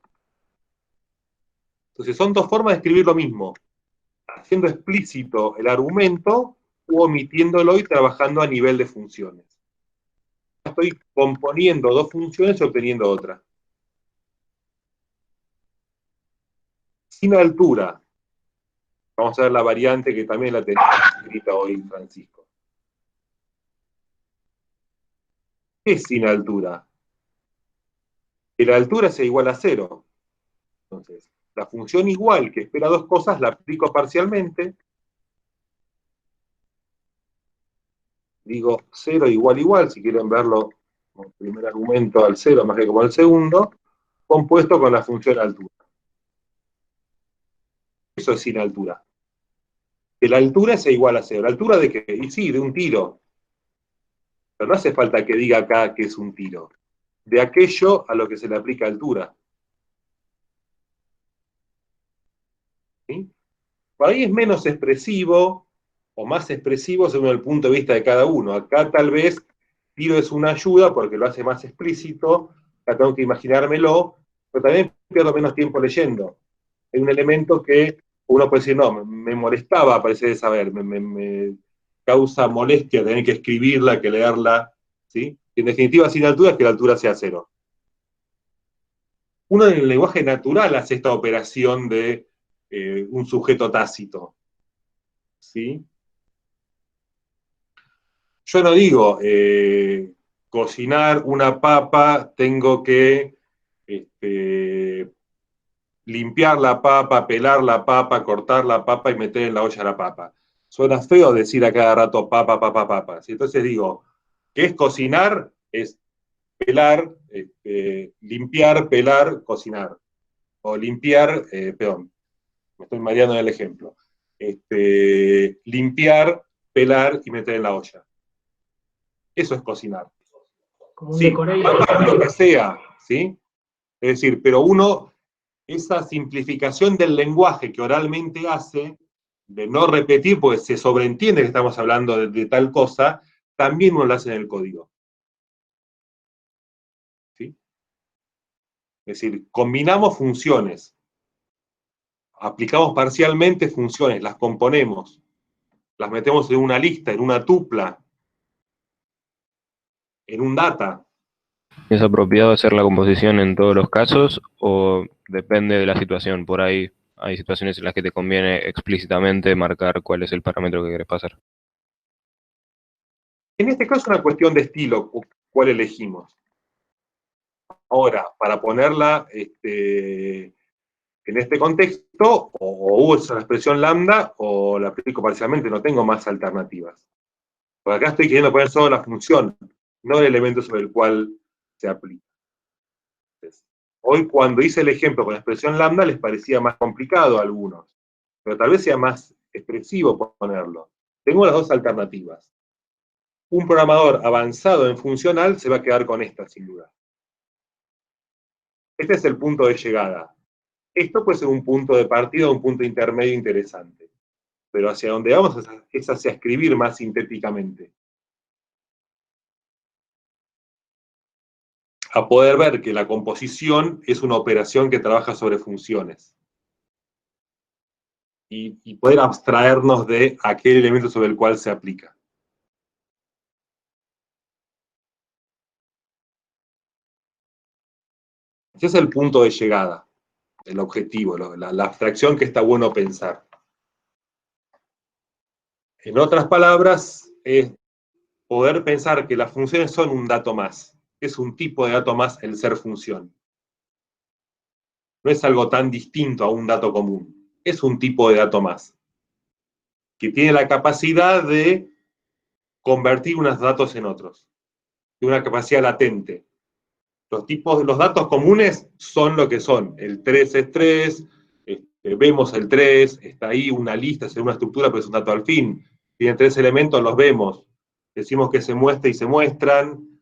Entonces son dos formas de escribir lo mismo. Haciendo explícito el argumento u omitiéndolo y trabajando a nivel de funciones. Estoy componiendo dos funciones y obteniendo otra. Sin altura. Vamos a ver la variante que también la tenía escrita hoy Francisco. ¿Qué es sin altura? Que la altura sea igual a 0. Entonces, la función igual que espera dos cosas la aplico parcialmente. Digo 0 igual, si quieren verlo como primer argumento al 0 más que como el segundo, compuesto con la función altura. Eso es sin altura. Que la altura sea igual a 0. ¿La altura de qué? Y sí, de un tiro. Pero no hace falta que diga acá que es un tiro. De aquello a lo que se le aplica altura. ¿Sí? Por ahí es menos expresivo o más expresivo según el punto de vista de cada uno. Acá tal vez tiro es una ayuda porque lo hace más explícito, acá tengo que imaginármelo, pero también pierdo menos tiempo leyendo. Hay un elemento que uno puede decir, no, me molestaba, parece de saber, me causa molestia tener que escribirla, que leerla, ¿sí? En definitiva, sin altura es que la altura sea 0. Uno en el lenguaje natural hace esta operación de un sujeto tácito, ¿sí? Yo no digo, cocinar una papa, tengo que limpiar la papa, pelar la papa, cortar la papa y meter en la olla la papa. Suena feo decir a cada rato papa, papa, papa. Entonces digo, ¿qué es cocinar? Es pelar, limpiar, pelar, cocinar. O limpiar, perdón, me estoy mareando en el ejemplo. Limpiar, pelar y meter en la olla. Eso es cocinar. Como un Sí, decoré. lo que sea, ¿sí? Es decir, pero uno, esa simplificación del lenguaje que oralmente hace, de no repetir, porque se sobreentiende que estamos hablando de tal cosa, también uno lo hace en el código. ¿Sí? Es decir, combinamos funciones, aplicamos parcialmente funciones, las componemos, las metemos en una lista, en una tupla, en un data. ¿Es apropiado hacer la composición en todos los casos o depende de la situación? Por ahí hay situaciones en las que te conviene explícitamente marcar cuál es el parámetro que querés pasar. En este caso es una cuestión de estilo, cuál elegimos. Ahora, para ponerla en este contexto, o uso la expresión lambda o la aplico parcialmente, no tengo más alternativas. Porque acá estoy queriendo poner solo la función, no el elemento sobre el cual se aplica. Entonces, hoy cuando hice el ejemplo con la expresión lambda les parecía más complicado a algunos, pero tal vez sea más expresivo ponerlo. Tengo las dos alternativas. Un programador avanzado en funcional se va a quedar con esta, sin duda. Este es el punto de llegada. Esto puede ser un punto de partida, un punto intermedio interesante. Pero hacia donde vamos es hacia escribir más sintéticamente. A poder ver que la composición es una operación que trabaja sobre funciones. Y poder abstraernos de aquel elemento sobre el cual se aplica. Ese es el punto de llegada, el objetivo, la abstracción que está bueno pensar. En otras palabras, es poder pensar que las funciones son un dato más. Es un tipo de dato más el ser función. No es algo tan distinto a un dato común. Es un tipo de dato más. Que tiene la capacidad de convertir unos datos en otros. Tiene una capacidad latente. Los datos comunes son lo que son. El 3 es 3, vemos el 3, está ahí una lista, es una estructura, pero es un dato al fin. Tiene 3 elementos, los vemos. Decimos que se muestra y se muestran.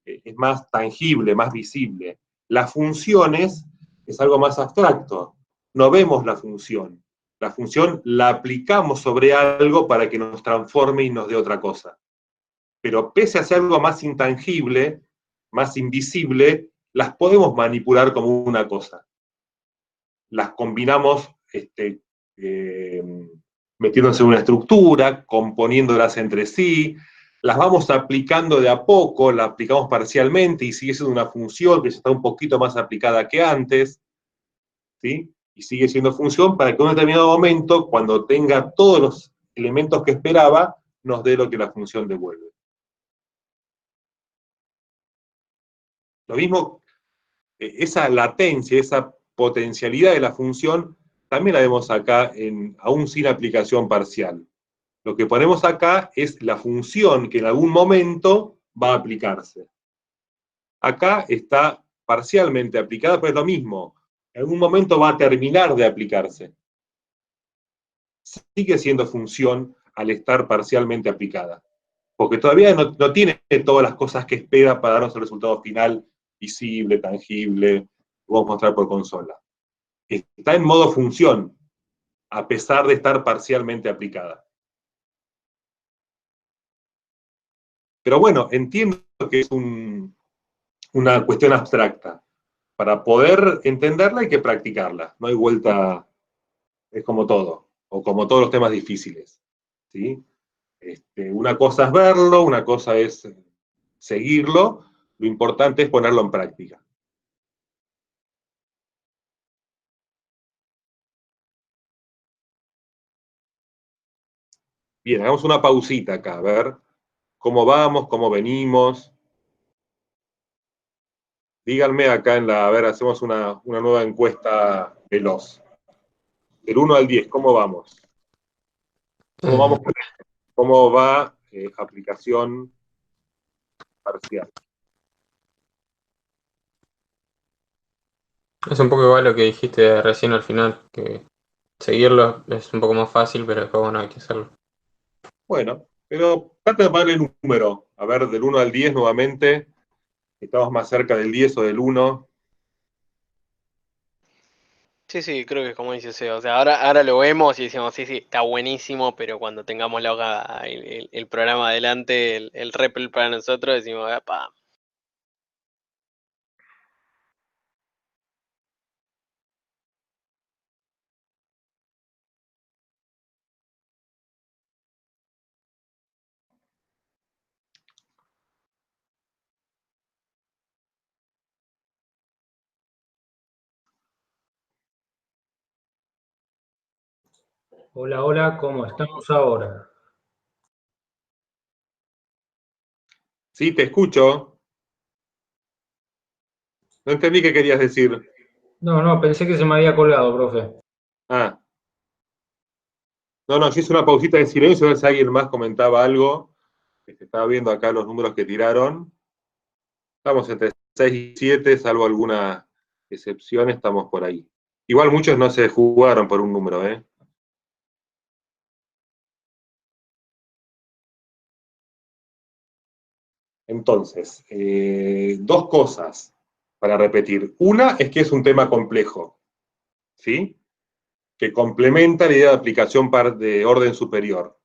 Es más tangible, más visible. Las funciones es algo más abstracto. No vemos la función. La función la aplicamos sobre algo para que nos transforme y nos dé otra cosa. Pero pese a ser algo más intangible, más invisible, las podemos manipular como una cosa. Las combinamos metiéndose en una estructura, componiéndolas entre sí, las vamos aplicando de a poco, la aplicamos parcialmente y sigue siendo una función que está un poquito más aplicada que antes, ¿sí? Y sigue siendo función para que en un determinado momento, cuando tenga todos los elementos que esperaba, nos dé lo que la función devuelve. Lo mismo, esa latencia, esa potencialidad de la función, también la vemos acá, aún sin aplicación parcial. Lo que ponemos acá es la función que en algún momento va a aplicarse. Acá está parcialmente aplicada, pero es lo mismo. En algún momento va a terminar de aplicarse. Sigue siendo función al estar parcialmente aplicada. Porque todavía no tiene todas las cosas que espera para darnos el resultado final visible, tangible, que vamos a mostrar por consola. Está en modo función, a pesar de estar parcialmente aplicada. Pero bueno, entiendo que es una cuestión abstracta. Para poder entenderla hay que practicarla, no hay vuelta, es como todo, o como todos los temas difíciles, ¿sí? Una cosa es verlo, una cosa es seguirlo, lo importante es ponerlo en práctica. Bien, hagamos una pausita acá, a ver cómo vamos, cómo venimos. Díganme acá a ver, hacemos una nueva encuesta veloz. Del 1 al 10, ¿cómo vamos? ¿Cómo vamos? ¿Cómo va aplicación parcial? Es un poco igual lo que dijiste recién al final, que seguirlo es un poco más fácil, pero después, bueno, hay que hacerlo. Bueno, pero trata de ponerle un número. A ver, del 1 al 10 nuevamente. ¿Estamos más cerca del 10 o del 1? Sí, creo que es como dice Seba. O sea, ahora lo vemos y decimos, sí, está buenísimo, pero cuando tengamos el programa adelante, el REPL para nosotros, decimos, pa. Hola, hola, ¿cómo estamos ahora? Sí, te escucho. No entendí qué querías decir. No, pensé que se me había colgado, profe. Ah. No, yo hice una pausita de silencio a ver si alguien más comentaba algo. Estaba viendo acá los números que tiraron. Estamos entre 6 y 7, salvo alguna excepción, estamos por ahí. Igual muchos no se jugaron por un número, ¿eh? Entonces, dos cosas para repetir. Una es que es un tema complejo, ¿sí? Que complementa la idea de aplicación de orden superior.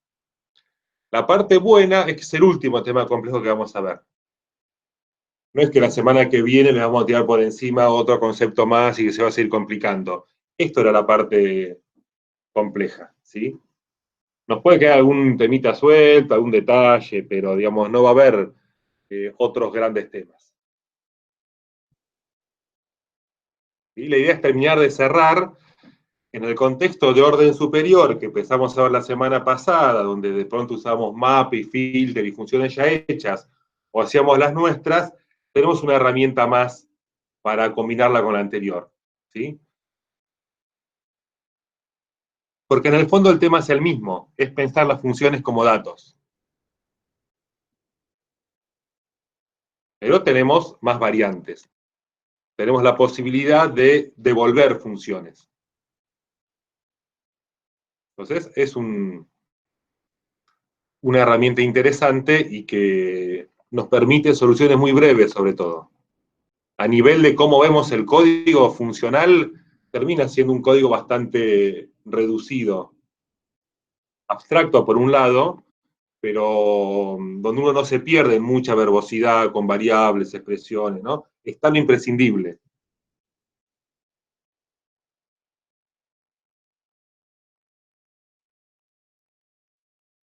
La parte buena es que es el último tema complejo que vamos a ver. No es que la semana que viene le vamos a tirar por encima otro concepto más y que se va a seguir complicando. Esto era la parte compleja, ¿sí? Nos puede quedar algún temita suelto, algún detalle, pero digamos, no va a haber otros grandes temas. ¿Sí? La idea es terminar de cerrar en el contexto de orden superior que empezamos a ver la semana pasada, donde de pronto usamos map y filter y funciones ya hechas, o hacíamos las nuestras, tenemos una herramienta más para combinarla con la anterior, ¿sí? Porque en el fondo el tema es el mismo, es pensar las funciones como datos. Pero tenemos más variantes. Tenemos la posibilidad de devolver funciones. Entonces, es una herramienta interesante y que nos permite soluciones muy breves, sobre todo. A nivel de cómo vemos el código funcional, termina siendo un código bastante reducido. Abstracto por un lado, pero donde uno no se pierde en mucha verbosidad con variables, expresiones, ¿no? Está lo imprescindible.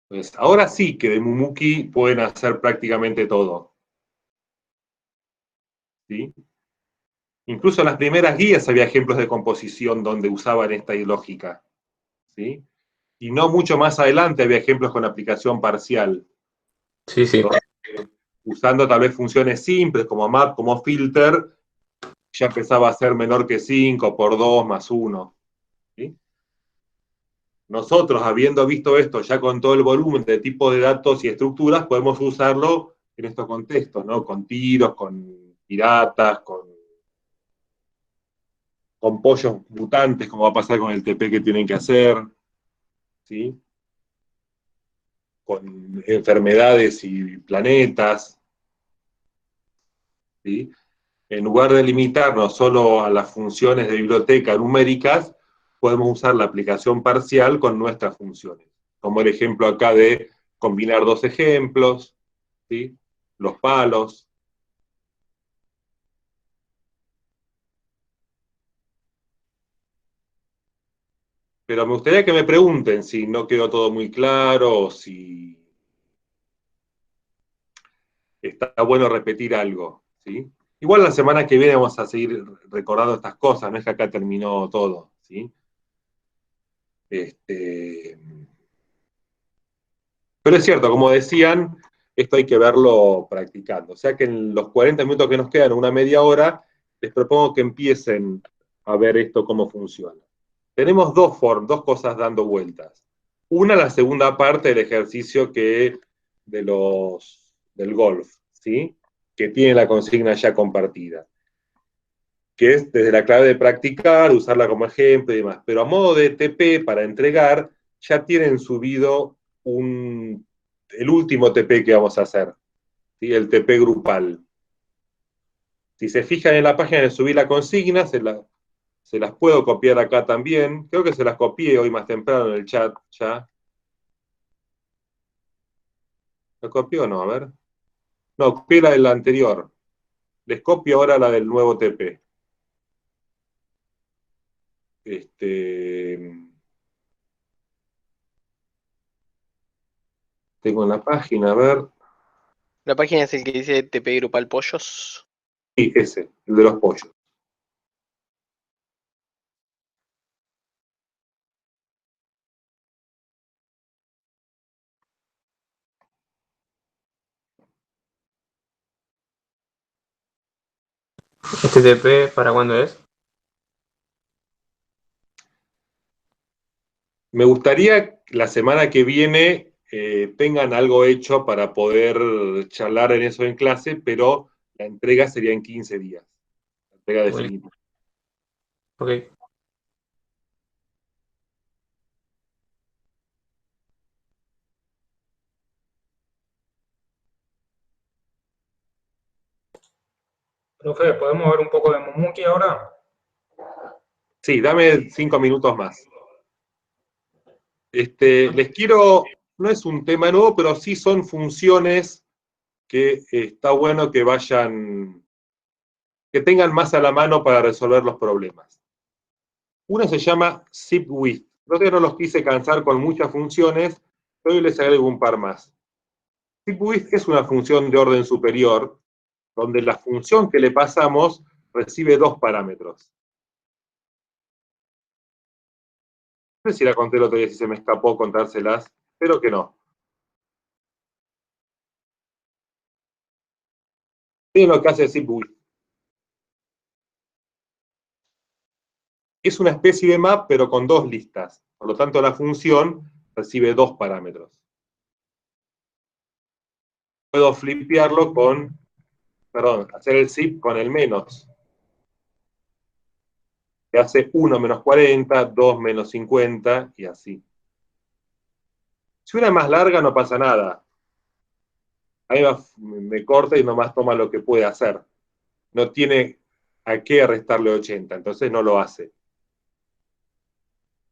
Pues ahora sí que de Mumuki pueden hacer prácticamente todo. ¿Sí? Incluso en las primeras guías había ejemplos de composición donde usaban esta lógica. ¿Sí? Y no mucho más adelante había ejemplos con aplicación parcial. Sí, sí. Usando tal vez funciones simples como map, como filter, ya empezaba a ser menor que 5 por 2 más 1. ¿Sí? Nosotros, habiendo visto esto ya con todo el volumen de tipos de datos y estructuras, podemos usarlo en estos contextos, ¿no? Con tiros, con piratas, con pollos mutantes, como va a pasar con el TP que tienen que hacer, ¿sí? Con enfermedades y planetas, ¿sí? En lugar de limitarnos solo a las funciones de biblioteca numéricas, podemos usar la aplicación parcial con nuestras funciones. Como el ejemplo acá de combinar dos ejemplos, ¿sí? Los palos. Pero me gustaría que me pregunten si no quedó todo muy claro o si está bueno repetir algo, ¿sí? Igual la semana que viene vamos a seguir recordando estas cosas, no es que acá terminó todo, ¿sí? Pero es cierto, como decían, esto hay que verlo practicando. O sea que en los 40 minutos que nos quedan, una media hora, les propongo que empiecen a ver esto cómo funciona. Tenemos dos cosas dando vueltas. Una, la segunda parte del ejercicio del golf, ¿sí? Que tiene la consigna ya compartida, que es desde la clave de practicar, usarla como ejemplo y demás. Pero a modo de TP para entregar, ya tienen subido el último TP que vamos a hacer, ¿sí? El TP grupal. Si se fijan en la página de subir la consigna, se las puedo copiar acá también. Creo que se las copié hoy más temprano en el chat ya. ¿La copió o no? A ver. No, copié la del anterior. Les copio ahora la del nuevo TP. Tengo en la página, a ver. La página es el que dice TP Grupal Pollos. Sí, ese, el de los pollos. ¿Este TP para cuándo es? Me gustaría la semana que viene tengan algo hecho para poder charlar en eso en clase, pero la entrega sería en 15 días. La entrega definitiva. Ok. Profe, ¿podemos ver un poco de Mumuki ahora? Sí, dame 5 minutos más. Les quiero, no es un tema nuevo, pero sí son funciones que está bueno que que tengan más a la mano para resolver los problemas. Una se llama zipWidth. No los quise cansar con muchas funciones, pero hoy les agrego un par más. Zipwidth es una función de orden superior, donde la función que le pasamos recibe dos parámetros. No sé si la conté el otro día, si se me escapó contárselas, espero que no. Miren lo que hace zipWidth. Es una especie de map, pero con dos listas. Por lo tanto, la función recibe dos parámetros. Puedo flipearlo con perdón, hacer el zip con el menos. Que hace 1 menos 40, 2 menos 50 y así. Si una es más larga no pasa nada. Ahí me corta y nomás toma lo que puede hacer. No tiene a qué restarle 80, entonces no lo hace.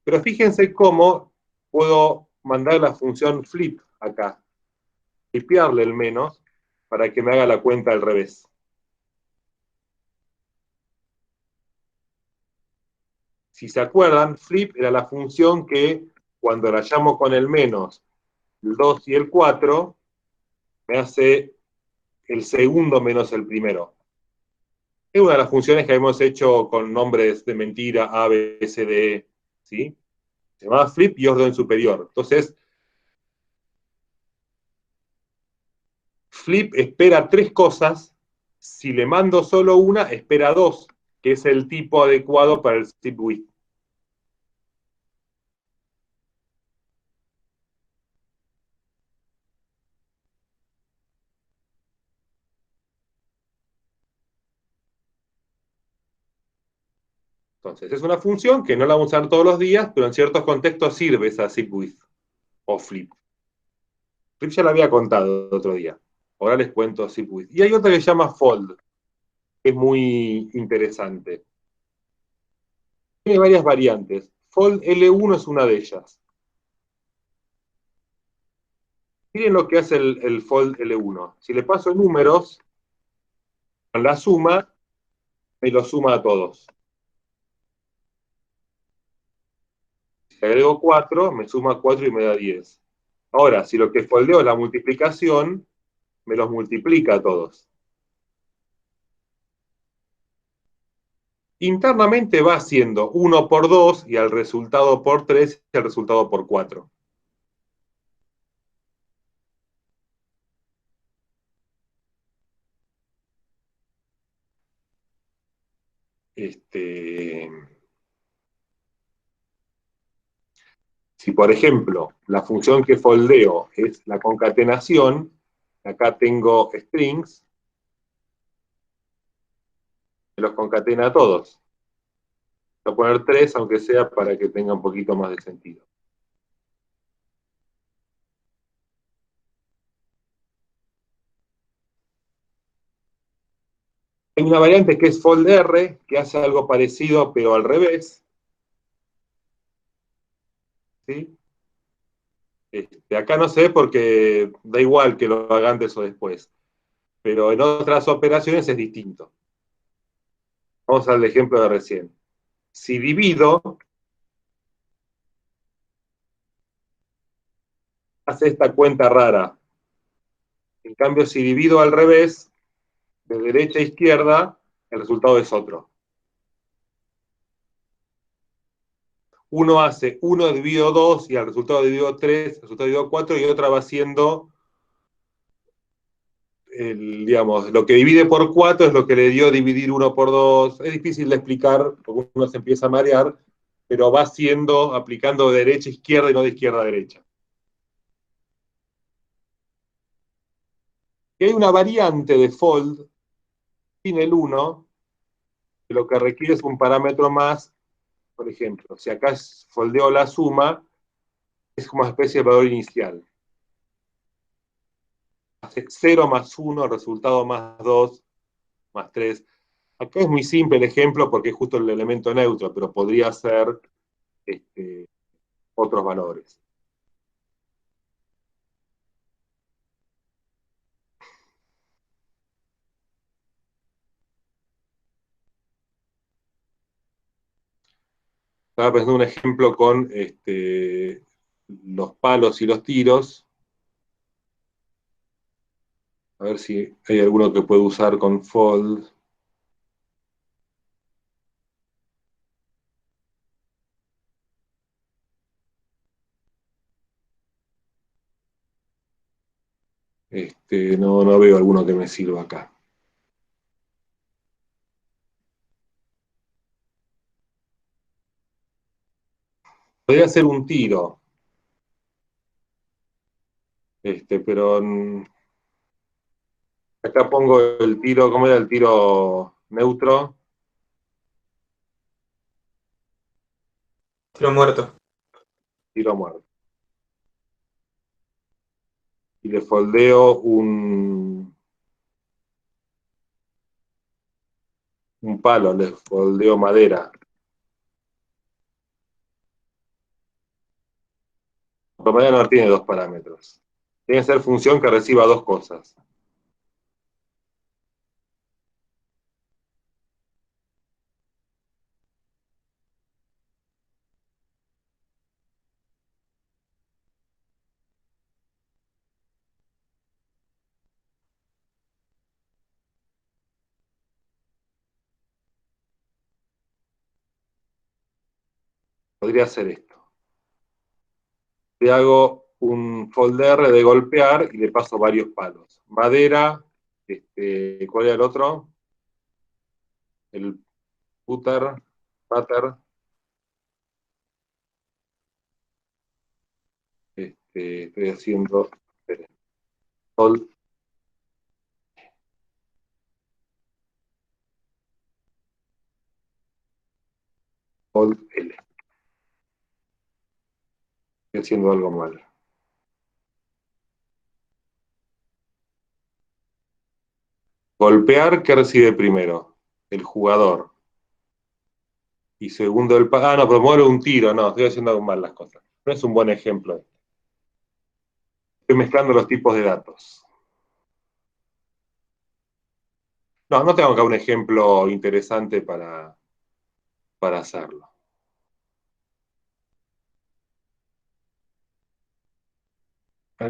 Pero fíjense cómo puedo mandar la función flip acá. Flipearle el menos para que me haga la cuenta al revés. Si se acuerdan, flip era la función que cuando la llamo con el menos, el 2 y el 4, me hace el segundo menos el primero. Es una de las funciones que hemos hecho con nombres de mentira, A, B, C, D, E, ¿sí? Se llama flip y orden superior. Entonces, flip espera 3 cosas. Si le mando solo una, espera 2, que es el tipo adecuado para el zip width. Entonces, es una función que no la vamos a usar todos los días, pero en ciertos contextos sirve esa zip width o flip. Flip ya la había contado el otro día. Ahora les cuento zip width. Y hay otra que se llama fold, que es muy interesante. Tiene varias variantes. Fold L1 es una de ellas. Miren lo que hace el fold L1. Si le paso números, con la suma, me lo suma a todos. Si agrego 4, me suma 4 y me da 10. Ahora, si lo que foldeo es la multiplicación, me los multiplica a todos. Internamente va haciendo 1 por 2 y al resultado por 3 y al resultado por 4. Si, por ejemplo, la función que foldeo es la concatenación, acá tengo strings, me los concatena a todos. Voy a poner 3, aunque sea para que tenga un poquito más de sentido. Hay una variante que es fold-R, que hace algo parecido, pero al revés. ¿Sí? Acá no sé porque da igual que lo haga antes o después. Pero en otras operaciones es distinto. Vamos al ejemplo de recién. Si divido, hace esta cuenta rara. En cambio, si divido al revés, de derecha a izquierda, el resultado es otro. Uno hace 1 dividido 2 y al resultado dividido 3, el resultado dividido 4, y otra va haciendo, digamos, lo que divide por 4 es lo que le dio dividir 1 por 2. Es difícil de explicar porque uno se empieza a marear, pero va haciendo, aplicando de derecha a izquierda y no de izquierda a derecha. Y hay una variante de fold sin el 1, que lo que requiere es un parámetro más. Por ejemplo, si acá foldeo la suma, es como una especie de valor inicial. Hace 0 más 1, resultado más 2, más 3. Acá es muy simple el ejemplo porque es justo el elemento neutro, pero podría ser otros valores. Estaba pensando un ejemplo con los palos y los tiros. A ver si hay alguno que puedo usar con fold. No veo alguno que me sirva acá. Podría hacer un tiro, pero Acá pongo el tiro, ¿cómo era el tiro neutro? Tiro muerto. Tiro muerto. Y le foldeo un palo, le foldeo madera. La madera no tiene dos parámetros. Tiene que ser función que reciba dos cosas. Podría hacer esto. Le hago un folder de golpear y le paso varios palos. Madera, ¿cuál era el otro? El putter. Estoy haciendo, esperen, hold L. Estoy haciendo algo mal. Golpear, ¿qué recibe primero? El jugador. Y segundo el palo. Ah, no, pero muero un tiro. No, estoy haciendo algo mal las cosas. No es un buen ejemplo. Estoy mezclando los tipos de datos. No, no tengo acá un ejemplo interesante para hacerlo.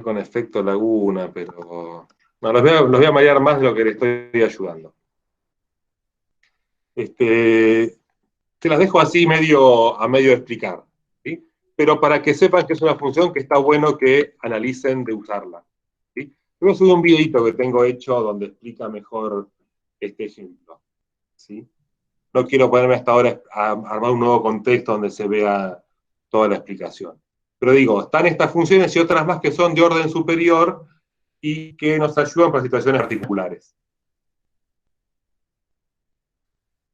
Con efecto laguna, pero... No, los voy a marear más de lo que le estoy ayudando. Te las dejo así a medio explicar, ¿sí? Pero para que sepan que es una función que está bueno que analicen de usarla, ¿sí? Voy a subir un videito que tengo hecho donde explica mejor este ejemplo, ¿sí? No quiero ponerme hasta ahora a armar un nuevo contexto donde se vea toda la explicación. Pero digo, están estas funciones y otras más que son de orden superior y que nos ayudan para situaciones particulares.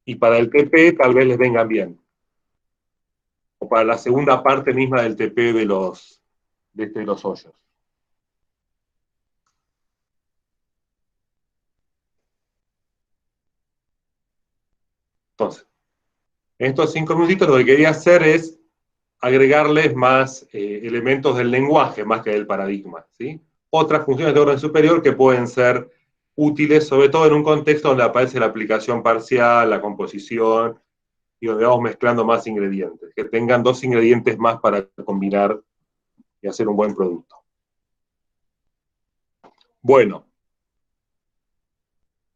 Y para el TP tal vez les vengan bien. O para la segunda parte misma del TP de los hoyos. Entonces, en estos 5 minutitos lo que quería hacer es agregarles más elementos del lenguaje, más que del paradigma, ¿sí? Otras funciones de orden superior que pueden ser útiles, sobre todo en un contexto donde aparece la aplicación parcial, la composición, y donde vamos mezclando más ingredientes, que tengan 2 ingredientes más para combinar y hacer un buen producto. Bueno,